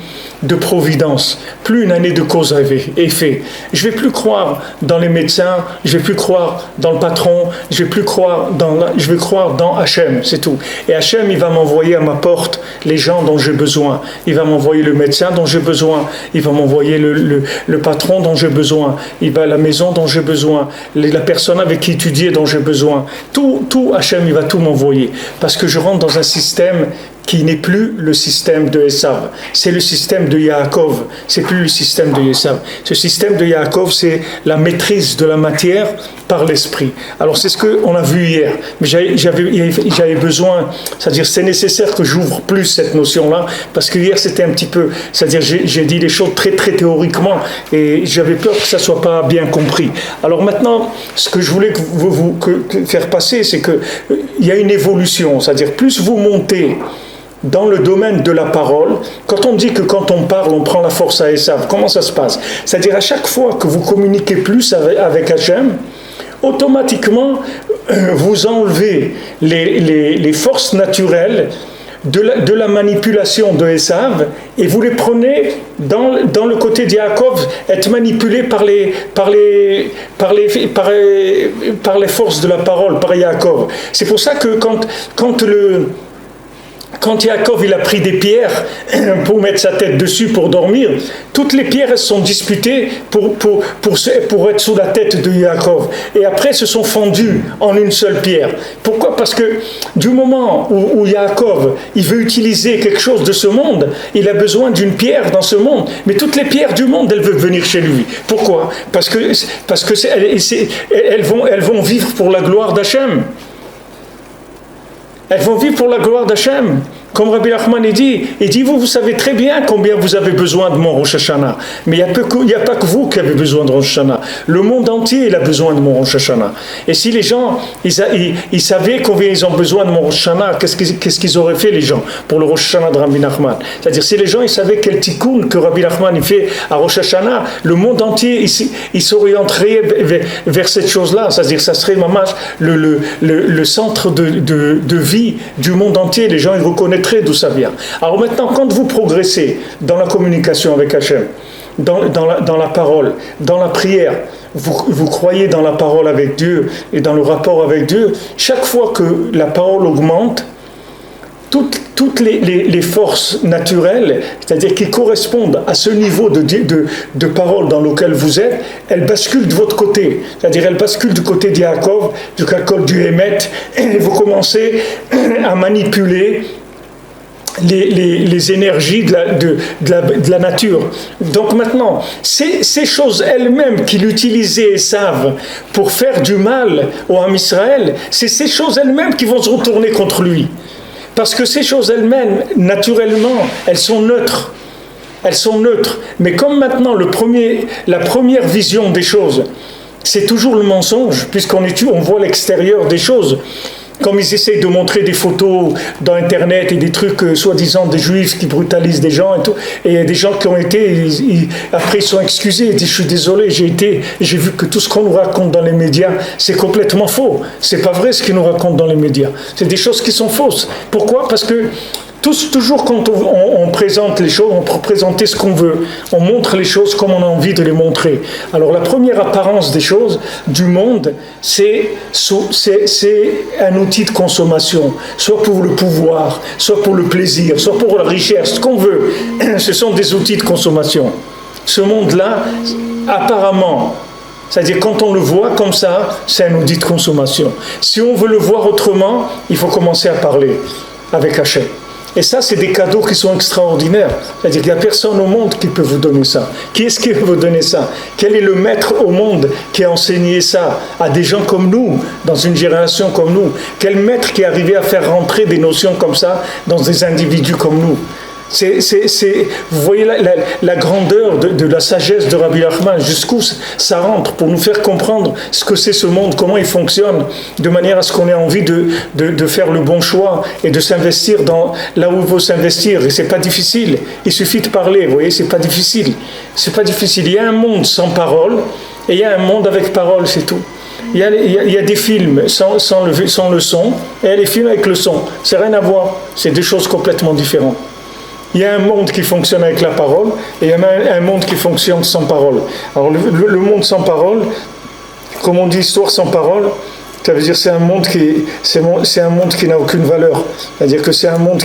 de providence, plus une année de cause à effet. Je ne vais plus croire dans les médecins, je ne vais plus croire dans le patron, je vais croire dans Hachem, c'est tout. Et Hachem, il va m'envoyer à ma porte les gens dont j'ai besoin. Il va m'envoyer le médecin dont j'ai besoin, il va m'envoyer le patron dont j'ai besoin, il va à la maison dont j'ai besoin, la personne avec qui étudier dont j'ai besoin. Tout Hachem, il va tout m'envoyer. Parce que je rentre dans un système qui n'est plus le système de Esav. C'est le système de Yaakov. C'est plus le système de Esav. Ce système de Yaakov, c'est la maîtrise de la matière par l'esprit. Alors c'est ce qu'on a vu hier. Mais j'avais besoin, c'est-à-dire c'est nécessaire que j'ouvre plus cette notion-là, parce que hier c'était un petit peu, c'est-à-dire j'ai dit les choses très très théoriquement, et j'avais peur que ça ne soit pas bien compris. Alors maintenant, ce que je voulais que faire passer, c'est qu'il y a une évolution, c'est-à-dire plus vous montez dans le domaine de la parole, quand on dit que quand on parle, on prend la force à Esav, comment ça se passe? C'est-à-dire à chaque fois que vous communiquez plus avec Hachem, automatiquement, vous enlevez les forces naturelles de la manipulation de Esav et vous les prenez dans le côté d'Yaakov, être manipulé par les forces de la parole, par Yaakov. C'est pour ça que quand Yaakov il a pris des pierres pour mettre sa tête dessus pour dormir, toutes les pierres elles sont disputées pour être sous la tête de Yaakov. Et après se sont fondues en une seule pierre. Pourquoi? Parce que du moment où Yaakov il veut utiliser quelque chose de ce monde, il a besoin d'une pierre dans ce monde. Mais toutes les pierres du monde elles veulent venir chez lui. Pourquoi? Parce que elles vont vivre pour la gloire d'Hachem. Elles vont vivre pour la gloire d'Hachem. Comme Rabbi Nachman il dit, vous savez très bien combien vous avez besoin de mon Rosh Hashanah. Mais il n'y a pas que vous qui avez besoin de Rosh Hashanah. Le monde entier, il a besoin de mon Rosh Hashanah. Et si les gens, ils savaient combien ils ont besoin de mon Rosh Hashanah, qu'est-ce qu'ils auraient fait les gens pour le Rosh Hashanah de Rabbi Nachman? C'est-à-dire, si les gens, ils savaient quel tikkun que Rabbi Nachman il fait à Rosh Hashanah, le monde entier, il s'orienterait vers cette chose-là. C'est-à-dire, ça serait mamash le centre de vie du monde entier. Les gens, ils reconnaîtraient d'où ça vient. Alors maintenant, quand vous progressez dans la communication avec Hachem, dans la parole, dans la prière, vous croyez dans la parole avec Dieu et dans le rapport avec Dieu, chaque fois que la parole augmente, toutes les forces naturelles, c'est-à-dire qui correspondent à ce niveau de parole dans lequel vous êtes, elles basculent de votre côté. C'est-à-dire elles basculent du côté d'Yaakov, du Hémet, et vous commencez à manipuler les énergies de la nature. Donc maintenant, ces choses elles-mêmes qu'il utilisait et savent pour faire du mal au Ham Israël, c'est ces choses elles-mêmes qui vont se retourner contre lui. Parce que ces choses elles-mêmes, naturellement, elles sont neutres. Elles sont neutres. Mais comme maintenant, la première vision des choses, c'est toujours le mensonge, puisqu'on voit l'extérieur des choses. Comme ils essayent de montrer des photos dans Internet et des trucs soi-disant des juifs qui brutalisent des gens et tout. Et il y a des gens qui ont été, après ils sont excusés, ils disent je suis désolé, j'ai vu que tout ce qu'on nous raconte dans les médias, c'est complètement faux. C'est pas vrai ce qu'ils nous racontent dans les médias. C'est des choses qui sont fausses. Pourquoi? Parce que toujours quand on présente les choses, on peut présenter ce qu'on veut. On montre les choses comme on a envie de les montrer. Alors la première apparence des choses, du monde, c'est un outil de consommation. Soit pour le pouvoir, soit pour le plaisir, soit pour la richesse, ce qu'on veut. Ce sont des outils de consommation. Ce monde-là, apparemment, c'est-à-dire quand on le voit comme ça, c'est un outil de consommation. Si on veut le voir autrement, il faut commencer à parler avec Hachem. Et ça, c'est des cadeaux qui sont extraordinaires. C'est-à-dire qu'il n'y a personne au monde qui peut vous donner ça. Qui est-ce qui peut vous donner ça? Quel est le maître au monde qui a enseigné ça à des gens comme nous, dans une génération comme nous? Quel maître qui est arrivé à faire rentrer des notions comme ça dans des individus comme nous? Vous voyez la grandeur de la sagesse de Rabbi Nachman, jusqu'où ça rentre pour nous faire comprendre ce que c'est ce monde, comment il fonctionne, de manière à ce qu'on ait envie de faire le bon choix et de s'investir là où il faut s'investir. Et c'est pas difficile, il suffit de parler, vous voyez, c'est pas difficile. C'est pas difficile. Il y a un monde sans parole et il y a un monde avec parole, c'est tout. Il y a des films sans le son et il y a des films avec le son. C'est rien à voir, c'est deux choses complètement différentes. Il y a un monde qui fonctionne avec la parole et il y a un monde qui fonctionne sans parole. Alors le monde sans parole, comme on dit histoire sans parole, ça veut dire c'est un monde qui n'a aucune valeur. C'est-à-dire que c'est un monde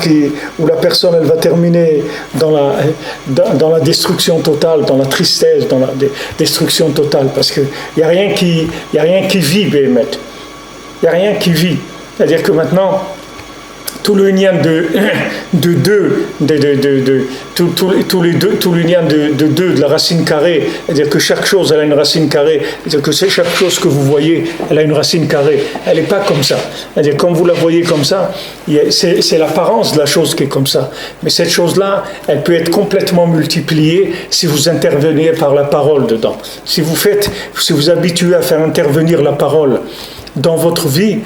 où la personne elle va terminer dans la destruction totale, dans la tristesse, dans la destruction totale, parce qu'il n'y a rien qui vit, Béhémet. Il n'y a rien qui vit. C'est-à-dire que maintenant, tout le lien tout le lien de la racine carrée, c'est-à-dire que chaque chose elle a une racine carrée, c'est-à-dire que chaque chose que vous voyez, elle a une racine carrée, elle n'est pas comme ça, c'est-à-dire quand vous la voyez comme ça, c'est l'apparence de la chose qui est comme ça, mais cette chose-là, elle peut être complètement multipliée si vous intervenez par la parole dedans, si vous habituez à faire intervenir la parole dans votre vie,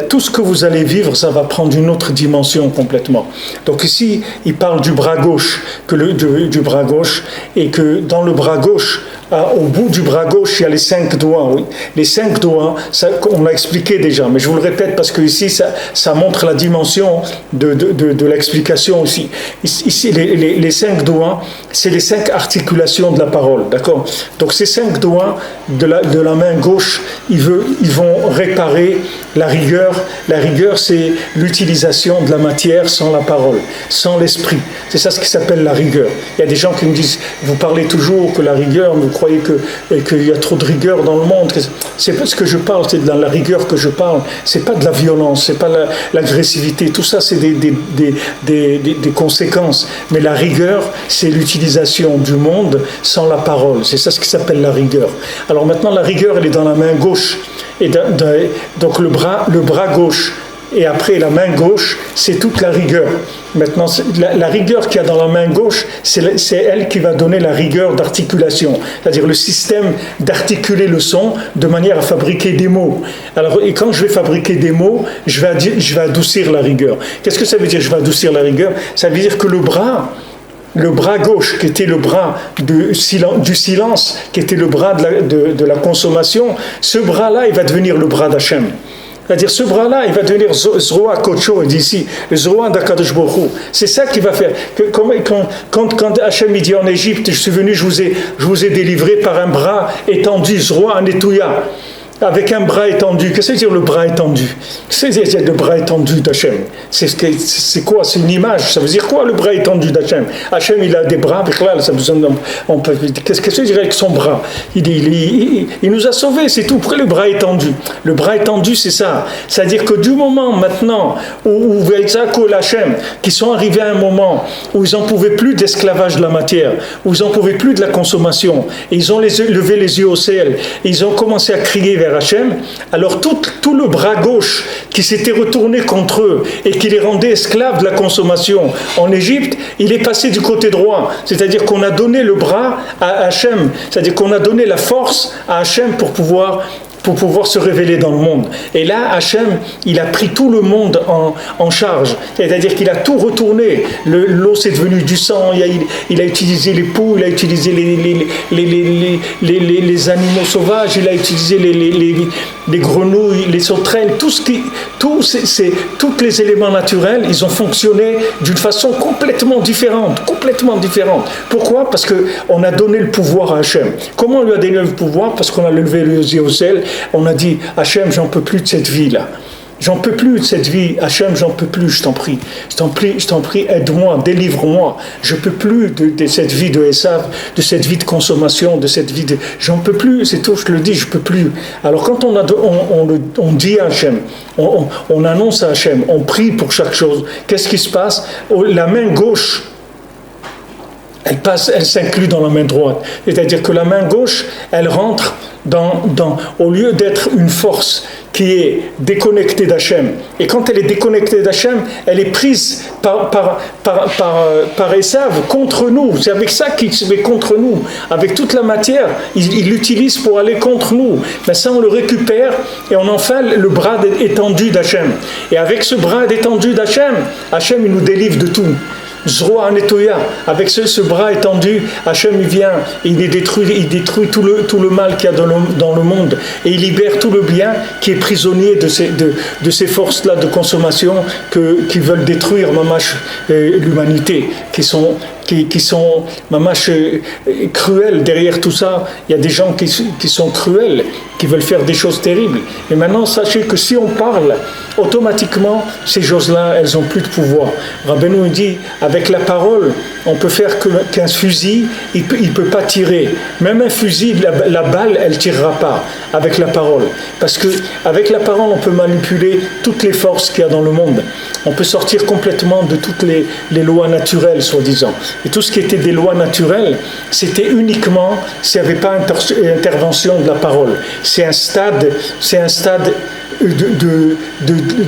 tout ce que vous allez vivre, ça va prendre une autre dimension complètement. Donc ici, il parle du bras gauche, du bras gauche, et que dans le bras gauche, au bout du bras gauche, il y a les 5 doigts. Oui. Les 5 doigts, ça, on l'a expliqué déjà, mais je vous le répète parce que ici, ça montre la dimension de l'explication aussi. Ici, les 5 doigts, c'est les 5 articulations de la parole, d'accord? Donc ces 5 doigts de la main gauche, ils vont réparer la rigueur. La rigueur, c'est l'utilisation de la matière sans la parole, sans l'esprit. C'est ça ce qui s'appelle la rigueur. Il y a des gens qui me disent, vous parlez toujours que la rigueur, vous croyez qu'il y a trop de rigueur dans le monde. C'est pas ce que je parle, c'est de la rigueur que je parle. C'est pas de la violence, c'est pas l'agressivité. Tout ça, c'est des conséquences. Mais la rigueur, c'est l'utilisation du monde sans la parole. C'est ça ce qui s'appelle la rigueur. Alors maintenant, la rigueur, elle est dans la main gauche. Et donc le bras gauche et après la main gauche, c'est toute la rigueur. Maintenant, la rigueur qu'il y a dans la main gauche, c'est elle qui va donner la rigueur d'articulation, c'est-à-dire le système d'articuler le son de manière à fabriquer des mots. Alors, et quand je vais fabriquer des mots, je vais adoucir la rigueur. Qu'est-ce que ça veut dire, je vais adoucir la rigueur? Ça veut dire que le bras gauche, qui était le bras du silence, qui était le bras de la consommation, ce bras-là, il va devenir le bras d'Hachem. C'est-à-dire, ce bras-là, il va devenir Zroa Kocho, il dit ici, Zroa d'Akadosh Baruch Hu. C'est ça qui va faire. Quand Hachem dit en Égypte, je suis venu, je vous ai délivré par un bras étendu, Zroa Netouya. Avec un bras étendu. Qu'est-ce que veut dire le bras étendu? Qu'est-ce que veut dire le bras étendu d'Hachem? C'est quoi? C'est une image. Ça veut dire quoi le bras étendu d'Hachem? Hachem, il a des bras, qu'est-ce que ça veut dire avec son bras? Il nous a sauvés, c'est tout. Pourquoi le bras étendu? Le bras étendu, c'est ça. C'est-à-dire que du moment maintenant où Veïtzako et Hachem, qui sont arrivés à un moment où ils n'en pouvaient plus d'esclavage de la matière, où ils n'en pouvaient plus de la consommation, et ils ont levé les yeux au ciel, et ils ont commencé à crier vers Hachem, alors tout le bras gauche qui s'était retourné contre eux et qui les rendait esclaves de la consommation en Égypte, il est passé du côté droit. C'est-à-dire qu'on a donné le bras à Hachem, c'est-à-dire qu'on a donné la force à Hachem pour pouvoir se révéler dans le monde. Et là, Hachem, il a pris tout le monde en charge. C'est-à-dire qu'il a tout retourné. L'eau, c'est devenu du sang. Il a utilisé les poux, il a utilisé les animaux sauvages, il a utilisé les grenouilles, les sauterelles, tous les éléments naturels, ils ont fonctionné d'une façon complètement différente. Pourquoi? Parce qu'on a donné le pouvoir à Hachem. Comment on lui a donné le pouvoir? Parce qu'on a levé les yeux au ciel. On a dit, Hachem, j'en peux plus de cette vie-là. J'en peux plus de cette vie. Hachem, j'en peux plus, je t'en prie. Je t'en prie, aide-moi, délivre-moi. Je peux plus de cette vie de Esav, de cette vie de consommation, de cette vie de... J'en peux plus, c'est tout, je te le dis, je peux plus. Alors quand on dit à Hachem, on annonce à Hachem, on prie pour chaque chose, qu'est-ce qui se passe? La main gauche, elle s'inclut dans la main droite. C'est-à-dire que la main gauche, elle rentre au lieu d'être une force qui est déconnectée d'Hachem. Et quand elle est déconnectée d'Hachem, elle est prise par Esav contre nous. C'est avec ça qu'il se met contre nous. Avec toute la matière, il l'utilise pour aller contre nous. Mais ça, on le récupère et on en fait le bras étendu d'Hachem. Et avec ce bras étendu d'Hachem, Hachem, il nous délivre de tout. Zroa Netoya, avec ce bras étendu, Hachem il vient, il détruit tout le mal qu'il y a dans le monde et il libère tout le bien qui est prisonnier de ces forces-là de consommation qui veulent détruire mamash l'humanité, qui sont mamash cruels. Derrière tout ça, il y a des gens qui sont cruels, qui veulent faire des choses terribles. Et maintenant, sachez que si on parle, automatiquement, ces choses-là, elles n'ont plus de pouvoir. Rabbeinu dit, avec la parole, on peut faire qu'un fusil, il peut pas tirer. Même un fusil, la balle, elle tirera pas avec la parole. Parce que avec la parole, on peut manipuler toutes les forces qu'il y a dans le monde. On peut sortir complètement de toutes les lois naturelles, soi-disant. Et tout ce qui était des lois naturelles, c'était uniquement s'il n'y avait pas intervention de la parole. C'est un stade de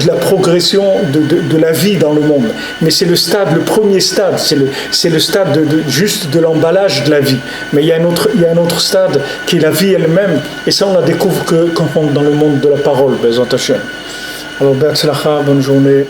la progression de la vie dans le monde. Mais c'est le premier stade, c'est le stade juste de l'emballage de la vie. Mais il y a un autre stade qui est la vie elle-même, et ça on la découvre quand on est dans le monde de la parole. Bezrat Hashem. Alors, Be'atzlacha, bonne journée.